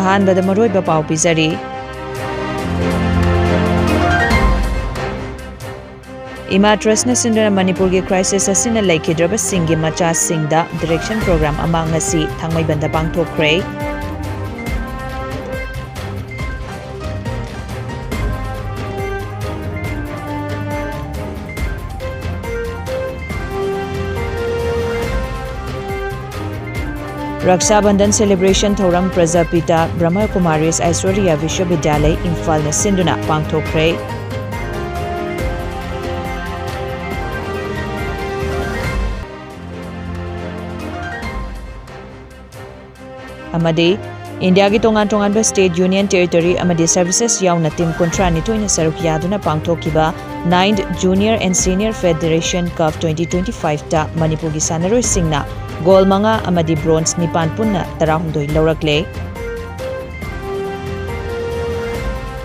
ꯑꯍꯥꯟꯕꯗ ꯃꯔꯨꯑꯣꯏꯕ ꯄꯥꯎ ꯄꯤꯖꯔꯤ꯫ ꯏꯃꯥꯇ꯭ꯔꯁꯅ ꯁꯤꯟꯗꯨꯅ ꯃꯅꯤꯄꯨꯔꯒꯤ ꯀ꯭ꯔꯥꯏꯁꯤꯁ ꯑꯁꯤꯅ ꯂꯩꯈꯤꯗ꯭ꯔꯕꯁꯤꯡꯒꯤ ꯃꯆꯥꯁꯤꯡꯗ ꯗꯤꯔꯦꯛꯁꯟ ꯄ꯭ꯔꯣꯒ꯭ꯔꯥꯝ ꯑꯃ ꯉꯁꯤ ꯊꯥꯡꯃꯩꯕꯟꯗ ꯄꯥꯡꯊꯣꯛꯈ꯭ꯔꯦ꯫ RAKSHA BANDHAN celebration thौरम प्रजापिता ब्रह्म कुमारीस ऐश्वर्या विश्वविद्यालय इम्फाल ने सिंधुना पांगथोखरे। इंडिया की तोंगान स्टेट यूनियन टेरिटरी सर्विसेस याउना टीम 32 सरुक यादुना पांगथोखिबा 9th junior and senior federation cup 2025 ता मणिपुर की सानरोई सिंगना गोल 5 ब्रोंज 9 पुन्ना 12 लौरकले।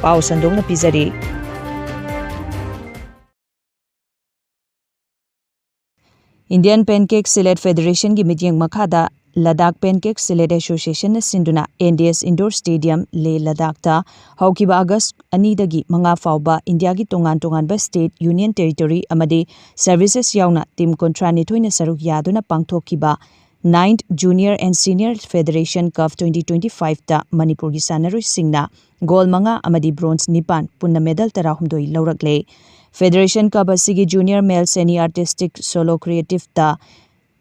पाउ संदोंगना पिजरी। इंडियन पेनकेक सिलेट फेडरेशन की मीटिंग मखादा लद्दाख पेनकेक सिलेट एसोसिएशन ने सिंधुना NDS इंडोर स्टेडियम ले लद्दाख हौकिबा अगस्त 2 मंगा फाउबा इंडिया की तोंगान स्टेट यूनियन टेरिटरी सर्विसेस याउना टीम 32 ने सरुक यादुना पांगथोखिबा 9th junior and senior federation cup 2025 ता मणिपुर की सानरुई सिंगना गोल 5 ब्रोंज 9 पुन्ना मेडल 12 लौरकले। फेडरेशन कप असिगी जूनियर मेल सेनी आर्टिस्टिक सोलो क्रिएटिव ता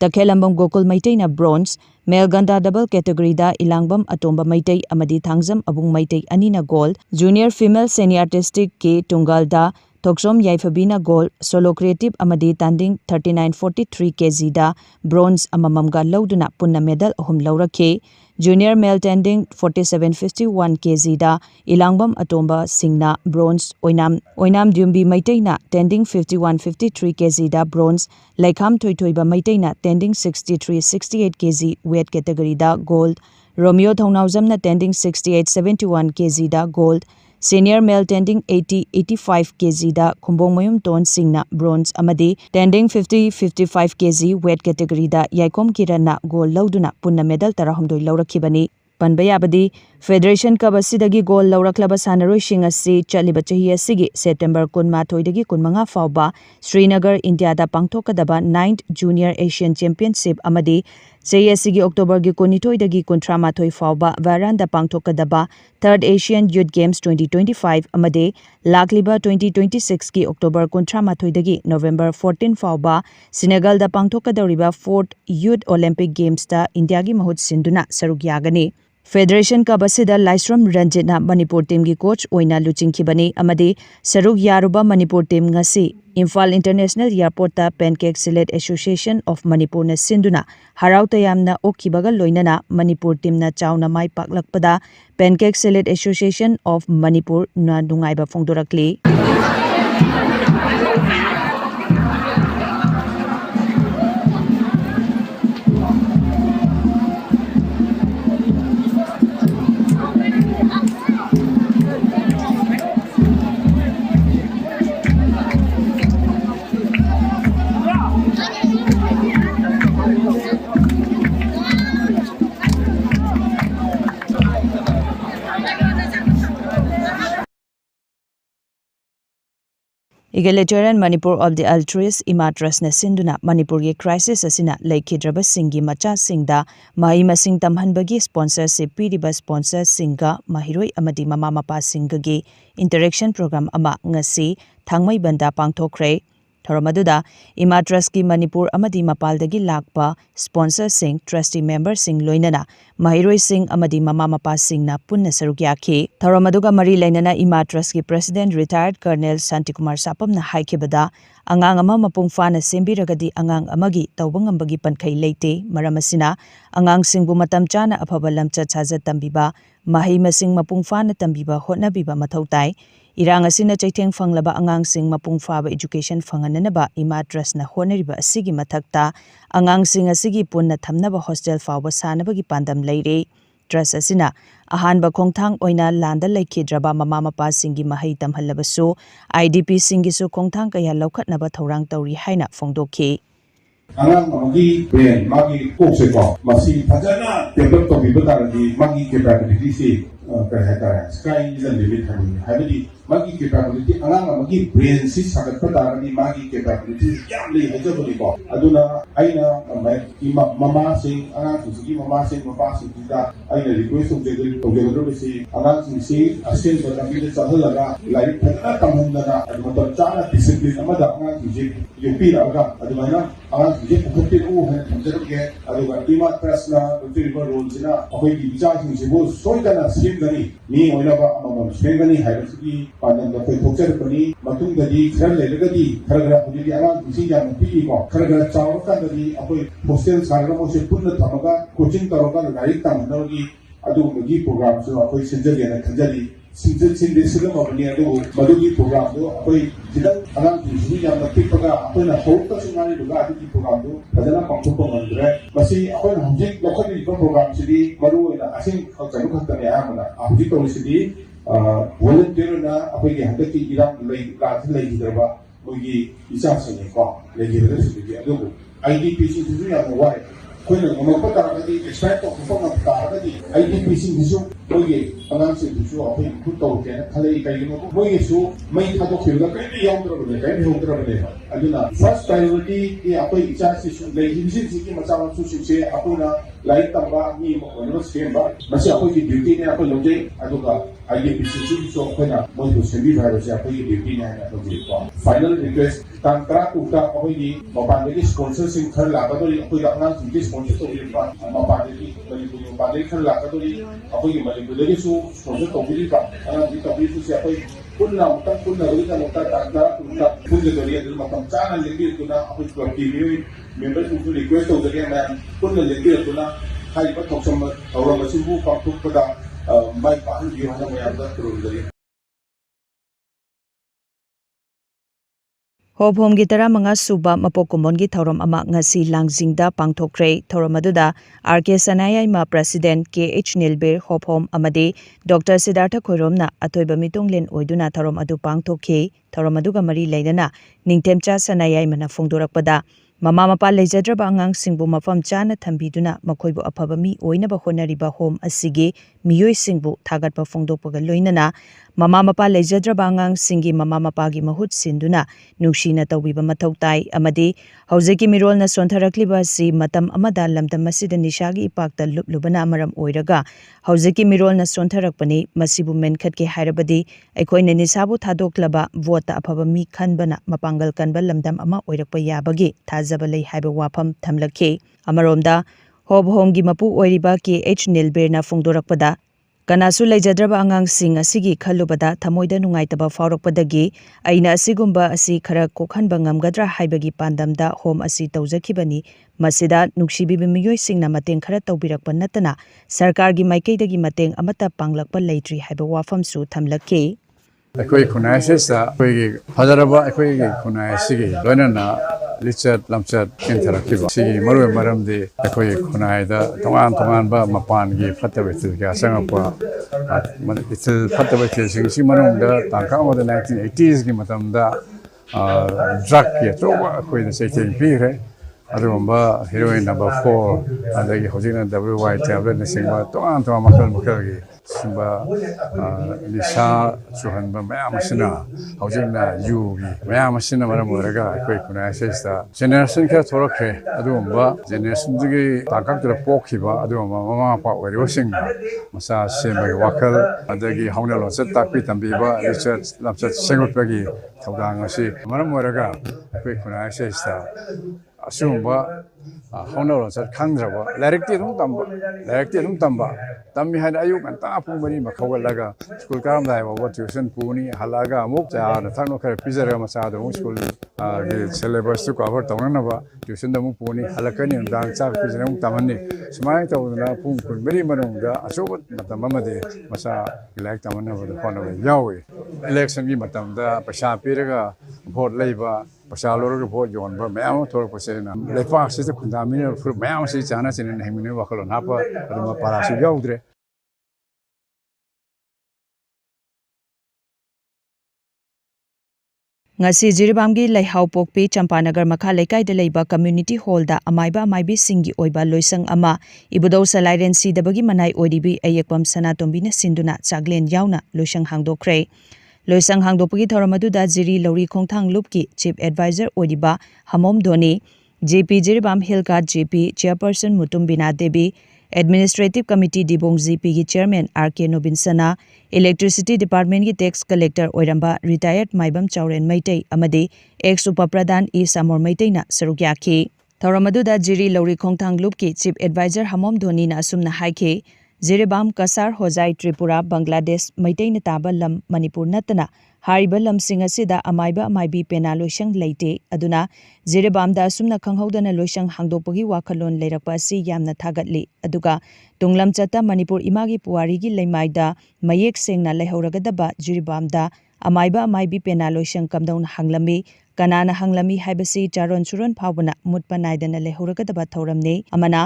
TAKYEL गोकुल मैतेना ब्रोंज, मेल गंदा डबल कैटेगरी दा इलांगबम अतोंबा मैते अमदी थांगजम अबुंग मैते अनीना गोल्ड, जूनियर फीमेल सेनी आर्टिस्टिक के तुंगल दा थोक्सोम याइफबीना गोल्ड, सोलो क्रिएटिव अमदी तांडिंग 3943 kg दा ब्रोंज अमममगा लौदुना पुन्ना मेडल 3 लौरखे। जूनियर मेल टेंडिंग 4751 kg दा इलांगबम अतोंबा सिंगना ब्रोंज, ओइनाम द्युम्बी मैतेना टेंडिंग 5153 kg दा ब्रोंज, लैखाम थोइथोइबा मैतेना टेंडिंग 6368 kg वेट कैटेगरी दा गोल्ड, रोमियो थौनाउजमना टेंडिंग 6871 kg दा गोल्ड, सीनियर मेल टेंडिंग 8085 kg दा खुंबोंगमयुम टोन सिंगना ब्रोंज अमदी टेंडिंग 5055 kg वेट कैटेगरी दा याइकोम किरणना गोल लौदुना पुन्ना मेडल 12 लौरखिबनी। पनबयाबदी फेडरेशन कप असिदगी गोल लौरक्लबा सानरोइसिंग असि चलिबा चही असिगी सेप्टेम्बर 12 दगी 15 फाउबा श्रीनगर इंडिया दा पांगथोकदबा 9th जूनियर एशियन चैंपियनशिप अमदी चही असिगी अक्टोबर की 19 दगी 38 फाउबा वारान दा पांगथोकदबा 3rd एशियन यूथ गेम्स 2025 अमदी लाखलिबा 2026 की अक्टोबर 38 दगी नवंबर 14 फाउबा सेनेगल दा पांगथोकदौरिबा 4th यूथ ओलंपिक गेम्स दा इंडिया की महुत सिंधुना सरुक यागनी। फेडरेशन कप असिदा लाइस्रम रंजितना मणिपुर टीम की कोच ओइना लुचिंखिबनी अमदी सरुक यारुबा Manipur team ngasi Imphal international airport ता pencak silat association of Manipur ने सिंधुना हराउ तयामना ओखिबगा लोइनना मणिपुर टीम ना चाउना माई पाकलकपदा pencak silat association of Manipur ना नुंगाइबा फोंदोरकली। Egalitarian Manipur of the altruist इमाट्रस ने सिंधुना मणिपुर की क्राइसिस असिना लैखिद्रबसिंगी मचासिंगदा मही मसिंग तमहनबगी स्पॉन्सरशिप पीरिबा स्पॉन्सर सिंगा महिरोई अमदी ममा मपा सिंगगी इंटरेक्शन प्रोग्राम अमा ngasi थांगमैबंदा पांगथोखरे। थौरमदुदा इमाट्रस की मणिपुर अमदी मपालदगी लाकपा स्पॉन्सर सिंग ट्रस्टी मेंबर सिंग लोइनना महिरोई सिंग अमदी ममा मपा सिंगना पुन्ना सरुक याखी। थौरमदुगा मरी लैनना इमाट्रस की प्रेसिडेंट रिटायर्ड कर्नल शांतिकुमार सापमना हाइखिबदा अंगांग अमा मपुंग फाना सेंबिरगदी अंगांग अमगी तौबंगंबगी पनखै लेते मरमसिना अंगांग सिंगबु मतम चाना अफबा लमचत साजत तंबिबा मही मसिंग मपुंग फाना तंबिबा होटनबिबा मथौ ताई। इरांग असिना चैथेंग फंगलबा अंगांग सिंग मपुंग फाबा एजुकेशन फंगननबा इमाट्रसना होनरिबा असिगी मथक्ता अंगांग सिंग असिगी पुन्ना थमनबा हॉस्टल फाबा सानबगी पांदम लेरे। ट्रस्ट असिना अहानबा खोंगथांग ओइना लांदा लैखिद्रबा ममा मपा सिंगी महै तमहल्लबसु IDP सिंगिसु खोंगथांग कया लौखटनबा थौरांग तौरी हाइना फोंदोखी। Angang magi brain magi kok se ko masih fajana develop to bi bata di magi capability si kaya sky is a limit habidi magi capability angang magi brain si sagat pata di magi capability yang le haja boli ko aduna aina mama sing angang si mama sing papa sing kita aina request to the si angang si asin bata bi sa halaga lai phana tamhanda aduma to chana discipline amada angang si yupi raga aduma angang si pukati o hai hamjaruge aduga ima prasna utriba roles na akoi gi bichar sing sibo soidana simgani ni oilaba amam sengani haibasi panam da koi thokcher pani matung dadi khar legadi kharagra pudi angang si ya pi ko kharagra chaw ka dadi akoi hostel sarga mo se punna thamaga coaching taroga lai tamnagi adu gi program so akoi senjali na khanjali sinjil sigam abani adu madugi program do akoi jidang angang si ya na tikpaga akoi na hokta singari duga adu program do padana pangthokpa ngandre masi akoi na hojik lokhani program sidi maru ina asing khalu khatta ne amana hojik to sidi volunteer na akoi ge handaki irang lei la lei gidarba mogi isa sene ko lei gidarba sidi adu IDP sidi ya no wai koina ngompa taragadi expect to perform taragadi IDP sidi su mogi angang sidi su akoi kuto ke khale kai no mogi su mai thado khilga kai yaudra aduna first priority ki akoi icha si su lei himsin si ki machawa su se akuna lai tamba ni mo no semba masi akoi ki duty ne akoi loje aduga IDP si su koina moi to sebi virus akoi ki duty ne na loje ko final request tantra tukta akoi ni mapan de sponsor sing khar la ba dori akoi da nang ki sponsor to ri pa mapan de mali mapan de khar la ba dori akoi ki mali de su sponsor to ri pa ana di to ri su se akoi kunna ri na tantra tukta kunna dori adu matam chana lengi tuna akoi ko ki members who request of the game and put the leader to na hai ba thok sam aura masin bu pa thuk pada mai pa hu ji hana mai abda thru dari Hobhom gi tara manga suba mapokumon gi thorom ama ngasi langjingda pangthokre thorom aduda RK Sanayai ma President KH Nilbir Hobhom amade Dr Siddhartha Khoiromna athoiba mitunglen oiduna thorom adu pangthokhi thorom aduga mari leidana ningtemcha Sanayai mana phongdorakpada Mama mapa lejadraba angang singbu mafam chana thambiduna makhoibu afaba mi oinaba honariba home asigi miyoi singbu thagatpa phongdokpaga loinana mama mapa lejadraba angang singi mama mapa gi mahut sinduna nuksina tawbiba mathau tai amadi haujeki mirolna sontharakliba si matam amada lamdam masida nishagi ipakta lublubana amaram oiraga haujeki mirolna sontharakpani masibu menkhatke hairabadi aikoine nisabu thadoklaba vota afaba mi khanbana mapangal kanba lamdam ama oirakpa yabagi zabalai haiba wafam thamlakhe amaromda hobhomgi mapu oiriba KH Nilbirna phongdorakpada kanasu leijadraba angang sing asigi khalubada thamoida nungaitaba faurakpadagi aina asigumba asi khara kokhanba ngamgadra haibagi pandamda home asi tawjakhibani masida nuksibibi miyoi singna mateng khara tawbirakpa natana sarkargi maikeidagi mateng amata panglakpa leitri haiba wafamsu thamlakhe Akoi kunaisesa akoi hajaraba akoi kunaisigi loinana lichat lamchat interakiba sigi maru maramdi akoi kunaida tongan ba mapan gi fatabetil ga sangapa itil fatabetil singsi manungda tangka moda 1980s gi matamda drug ya toba akoi da setting pire adumba heroin number 4 adagi hojina WY tablet singba tongan makal gi simba lisa suhanba mayamashina hojina yugi mayamashina maramuraga akoi kunaisesa generation ka thorakre adumba generation digi takaktra pokhiba adumba mama pa wariwasing masa semba wakal adagi haunalo set takpi tambiba research lapsat sengotpagi thawdang asi maramuraga akoi kunaisesa asumba haunalo set khandraba directly dum tamba tammi hada ayuk anta pungmani makhawalaga school karam dai wa tuition puni halaga amuk cha na thangno khare pizara ma cha do school ge syllabus to cover tawna ba tuition da mu puni halakani dang cha pizara mu tamani smai tawna pung kun beri manungda asobat matam amade masa elect tamana ba khona ba yawi election gi matamda pasha piraga vote leiba pasha loroga vote jon ba mayam thor pasena lepa se khundamina fur mayam se chana chene hemine wakalo napa aduma parasu yaudre ngasi Jiribamgi Laihau Pokpi Champanagar Makha Laikai de Leiba Community Hall da amaiba amaibi singi oiba loisang ama ibudau salairen si dabagi manai oidibi ayekpam Sanatombi na sinduna chaglen yauna loisang hangdokre loisang hangdopagi thoramadu da Jiri Lori Khongthang Lupki Chief Advisor oidiba Hamom Dhoni JP Jiribam Hillcard JP Chairperson Mutumbina Devi Administrative Committee Dibong GP ki Chairman RK Nobinsana Electricity Department ki Tax Collector Oiramba Retired Maibam Chauren Maitei Amadi ex Upapradhan E Samor Maitei na sarukyaki Thoramadu da Jiri Lori Khongthang Lupki Chief Advisor Hamom Dhoni na asumna haike Jiribam Kasar Hozai Tripura Bangladesh Maitei na taba lam Manipur natana hariba lamsing asida amaiba amaibi pena loisang leite aduna Jiribam da asumna khanghaudana loisang hangdopagi wakhalon leirakpa asi yamna thagatli aduga tunglam chata Manipur imagi puwari gi leimaida mayek sengna lehoragadaba Jiribam da amaiba amaibi pena loisang kamdaun hanglami kanana hanglami haibasi charon churon phawbana mutpa naidana lehoragadaba thoramne amana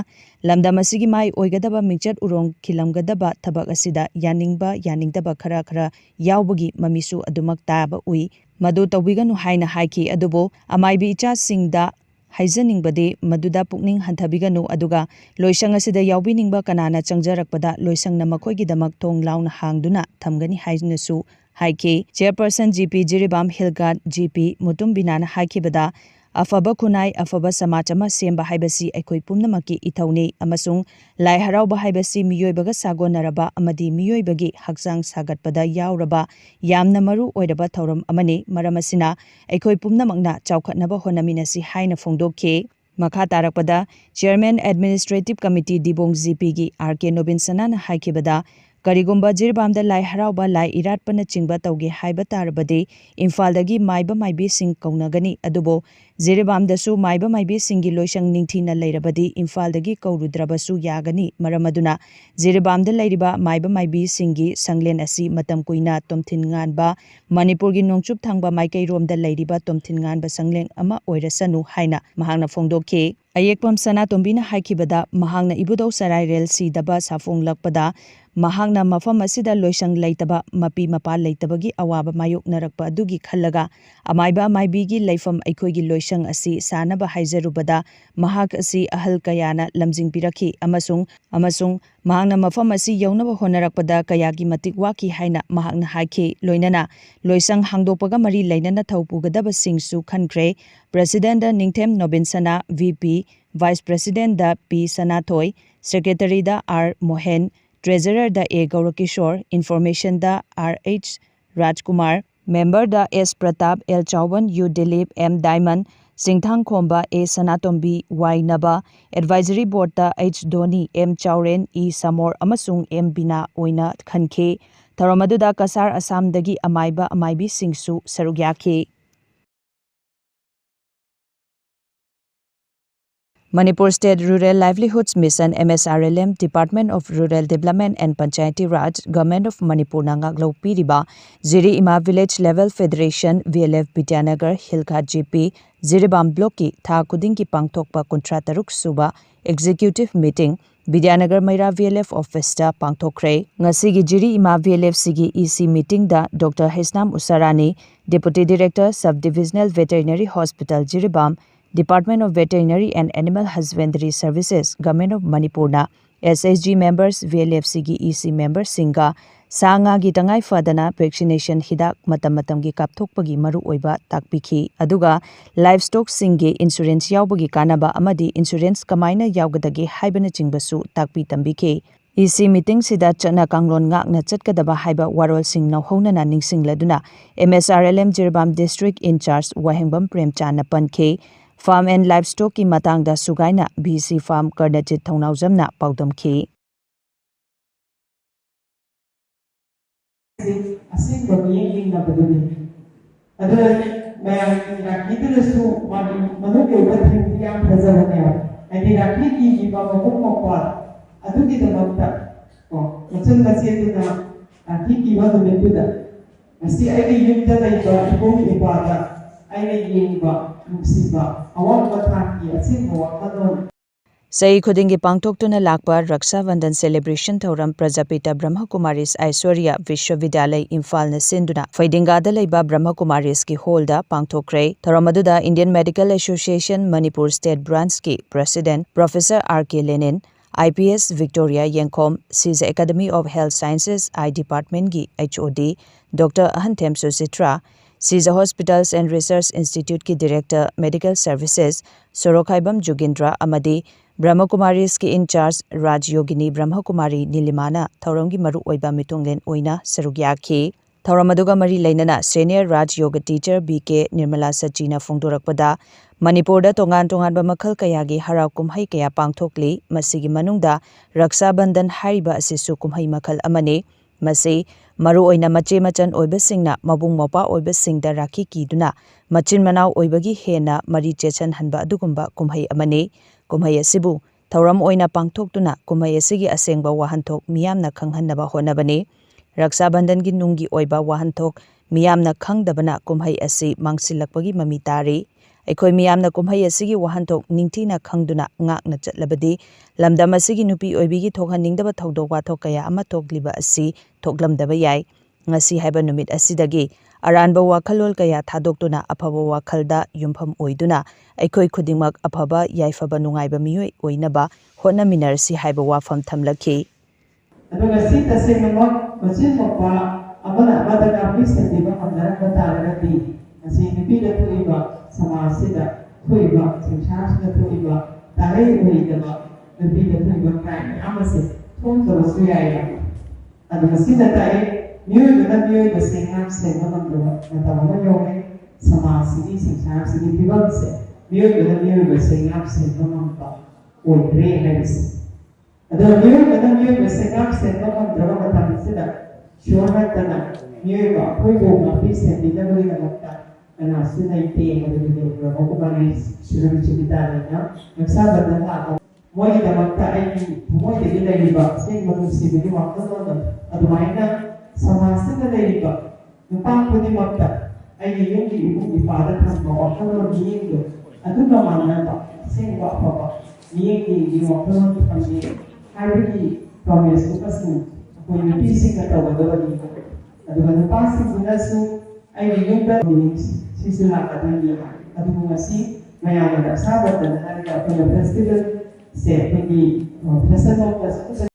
lamdam asigi mai oigadaba mingchat urong khilamgadaba thabak asida yaningba yaningdaba khara khara yawbagi mamisu adumak taba ui madu tawbiganu haina haiki adubo amaibi icha singda haizaningbade maduda pukning hanthabiganu aduga loisang asida yawbiningba kanana changjarakpada loisangna makhoigidamak thong launa hangduna thamgani hainasu haike Chairperson GP Jiribam Hillcard GP Mutumbina na haikibada afaba kunai afaba samachama semba haibasi aikoi pumnamaki ithaune amasung lai harauba haibasi miyoibaga sagonaraba amadi miyoibagi hakjang sagatpada yauraba yamna maru oiraba thauram amane maramasina aikoi pumnamakna chaukhatnaba honaminasi haina phongdokhe makha tarakpada Chairman Administrative Committee Dibong GP gi RK Nobinsana na haikibada Karigumba Jiribamda lai harauba lai iratpana chingba tauge haiba tarabade Imphaldagi maiba maibi sing kaunagani adubo Jiribamdasu maiba maibi singi loisang ningthina leirabadi Imphaldagi kaurudrabasu yagani maramaduna Jiribamda leiriba maiba maibi singi sanglen asi matam kuina tomthin nganba Manipurgi nongchup thangba maikai romda leiriba tomthin nganba sangleng ama oirasanu haina mahangna phongdokhe Ayekpam Sanatombina haikibada mahangna ibudau sarai rel si daba safong lakpada mahangna mafam asida loisang leitaba mapi mapa leitabagi awaba mayok narakpa adugi khallaga amaiba amaibigi leifam aikoigi loisang asi sanaba haijarubada mahak asi ahal kayana lamjing pirakhi amasung mahangna mafam asi yaunaba honarakpada kayagi matik waki haina mahangna haike loinana loisang hangdopaga mari leinana thaupugadaba singsu khankhre President da Ningthem Nobinsana VP Vice President da P Sanathoi Secretary da R Mohen Treasurer da A Gaurakishore Information da RH Rajkumar Member da S Pratap L Chauban U Dilip M Diamond Singthang Khomba A Sanatombi Y Naba Advisory Board da H Dhoni M Chauren E Samor amasung M Bina oina khankhe Tharamadu Kasar Assam dagi amaiba amaibi singsu sarugyakhe Manipur State Rural Livelihoods Mission MSRLM Department of Rural Development and Panchayati Raj Government of Manipur Nangaklau Piriba Jiri Ima Village Level Federation VLF Bidyanagar Hillcard GP Jiribam Block ki tha kuding ki pangthokpa kontrataruk suba executive meeting Bidyanagar Maira VLF office da pangthokre ngasigi Jiri Ima VLF sigi EC meeting da Dr Hisnam Usarani Deputy Director Subdivisional Veterinary Hospital Jiribam Department of Veterinary and Animal Husbandry Services, Government of Manipur na SSG members, VLFC gi EC members singa sanga gi tangai fadana vaccination hidak matam gi kapthokpagi maru oiba takpikhi aduga livestock singe insurance yaubagi kanaba amadi insurance kamaina yaugadagi haibana chingbasu takpi tambikhe EC meeting sida chana kanglon ngakna chatkadaba haiba warol sing nauhona na ningsingladuna MSRLM Jiribam District in charge Wahengbam Premchana pankhe Farm and Livestock ki matang da sugaina BC Farm Karnachit Thongnaujamna paudamkhi Asing bagi na baduni ada मैं कितने सु मनु के ऊपर थिंकियां फैज़र होने हैं Anne राखी की जीवा मगुम मौका अदु की तमक्ता मचल कसिये तो ना राखी की बात में पुदा मसी ऐनी युद्ध दायित्व इकों की बाता ऐनी युवा मुसीबा awal bataki asin bawa kanon Sayi khudingi pangthoktuna lakpa Raksha Bandhan celebration thauram Prajapita Brahma Kumaris Aishwarya Vishwavidyalay Imphal na sinduna Faidingada laiba Brahma Kumaris ki hall da pangthokre. Thauram Indian Medical Association Manipur State Branch ki President Professor R.K. Lenin, IPS Victoria Yenkom, CISA Academy of Health Sciences I Department ki HOD Dr. Ahanthem Susitra, CISA Hospitals and Research Institute ki Director Medical Services Sorokhaibam Jugindra Amadi Brahma Kumaris ki in charge Raj Yogini Brahma Kumari Nilimana Thauramgi maru oiba mitunglen oina sarugyaki. Thauram mari lainana Senior Raj Yoga Teacher BK Nirmala Sachina Fongdorakpada Manipurda tongan ba makhal kayagi harau kumhai kaya pangthokli masigi manungda Raksha Bandhan hariba asisu kumhai makhal amani masi maru oina mache machan oibasingna mabung mopa oibasingda rakhi kiduna machin manau oibagi hena mari chechan hanba adugumba kumhai amani. Kumhai asibu thauram oina pangthoktuna kumhai asigi asengba wahanthok miyamna khanghanaba honabani. Raksha Bandhan gi nungi oiba wahanthok miyamna khangdabana kumhai asi mangsilakpagi mami tari. Aikoi miyamna kumhai asigi wahanthok ningthina khangduna ngakna chatlabadi lamdam asigi nupi oibigi thokhaningdaba thodok wathok kaya ama thokliba asi thoklamdaba yai. Ngasi haiba numit asidagi aranba wakhalol kaya thadoktuna afaba wakhalda yumpham oiduna aikoi khudingmak afaba yaifaba nungaiba miyoi oinaba hotnaminarsi haiba wafam thamlakhi. Aduga si tasingmok machin mokpa amana amada ka sentiba hamdara bataragati asi nipida tuiba samasida tuiba singsasida tuiba tarai uidaba nipida tuiba kai amase thongdaba suyaya aduga sida tai New the same segment of the Matamoyo, Samasidi, Singsasidi, Pivance, new the same segment of Grey Heads. The new the same segment of the Ramatamisida, Shortana, New York, Pugo, Peace and Delivery of that, and as soon as I pay the Rokumanis, Shurubitana, and Sabbath. Moi the Matai, Moi the Deliver, saying what you see with you after the minor. Samasida leriba, nupang pudimata, ay yung ipada ng mga wakalo niyendo, aduga manaba, singwa papa, niyendo yung wakalo ng pamilya, ay promise ko kasi kung yung pising katawa daw dito, aduga nupasing gunaso, ay yung meetings, sisilakat ng niya, aduga si, mayaman na sabat na nariga po ng festival, sa pagi, festival plus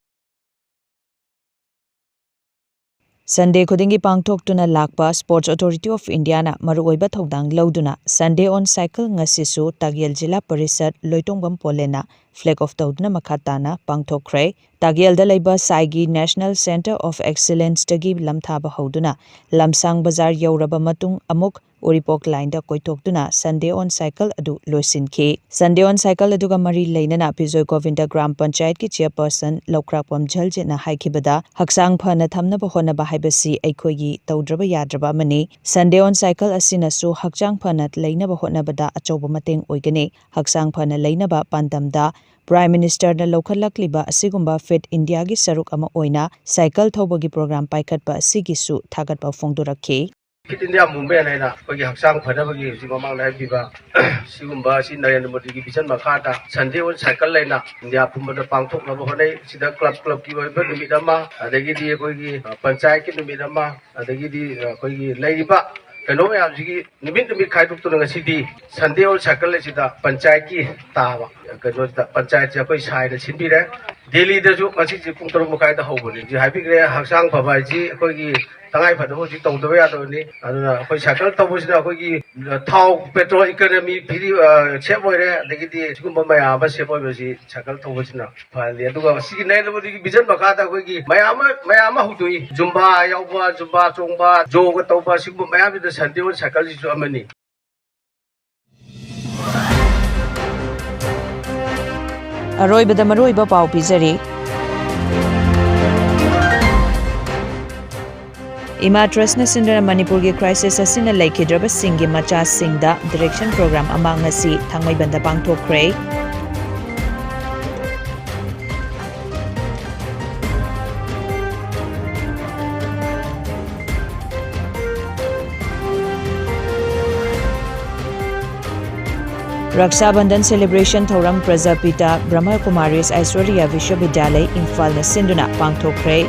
Sunday khudingi pangthoktuna lakpa Sports Authority of India na maruoiba thodang lauduna Sunday on cycle ngasisu Takyel Jilla Parishad Loitongbam Polena flag of tawduna makhatana pangthokre. Takyel da laiba Saigi National Center of Excellence tagi lamthaba hoduna Lamsang Bazar yauraba matung amuk Oripok line da koitokduna Sunday on cycle adu loisinki. Sunday on cycle aduga mari leinana Pizoi Govinda Gram Panchayat ki chairperson Lokrakpam Jaljena haikibada haksang phana thamnaba honaba haibasi aikhoigi tawdraba yadraba mani. Sunday on cycle asina su hakchang phana leinaba honabada achoba mateng oigane. Haksang phana leinaba pandamda Prime Minister na lokhalakliba asigumba Fit India gi saruk ama oina cycle thobagi program paikhatba asigisu thagatba fongdorakhi. Fit India movement hai na kogi haksang phanabagi si mamang lai biba sigumba si Narendra Modi gi vision makhata Sunday on cycle laina India phumba pangthok labo honai sida club ki oiba numit ama adagi di kogi panchayat ki numit ama adagi di kogi laiba kano ya jigi numit khaiduk tu ngasi di Sunday on cycle le sida panchayat ki tawa kano panchayat ja koi sai da chinbi re Delhi da ju ngasi ji pung taruk mukai da hobuni ji happy gre haksang phabai ji kogi tangai phadho ji tong do ya do ni aduna koi cycle tabu sida kogi thau petrol economy phiri chepoi re dagi di sigumba maya ba chepoi ba ji cycle tabu sina phal le aduga sigi nai lo di vision baka da kogi maya ma hudui zumba yauba zumba chongba joga tauba sigumba maya bi da Sunday on cycle ji su amani Aroibada maroiba pau pizari. Ima Trust na sindana Manipur gi crisis asina laikhidraba singi macha singda direction program ama ngasi thangmai banda pangthokre. Raksha Bandhan celebration thoram Prajapita Brahma Kumaris Aishwarya Vishwavidyalay Imphal na sinduna pangthokre.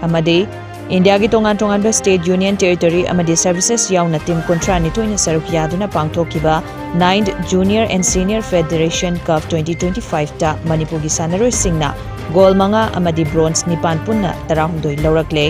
Amadi India ki tongan-tongan state union territory amadi services yauna team kontra nitoina saruk yaduna pangthokiba 9th Junior and Senior Federation Cup 2025 ta Manipur gi sanaroi singna gold manga amadi bronze nipan punna 16 laurakle.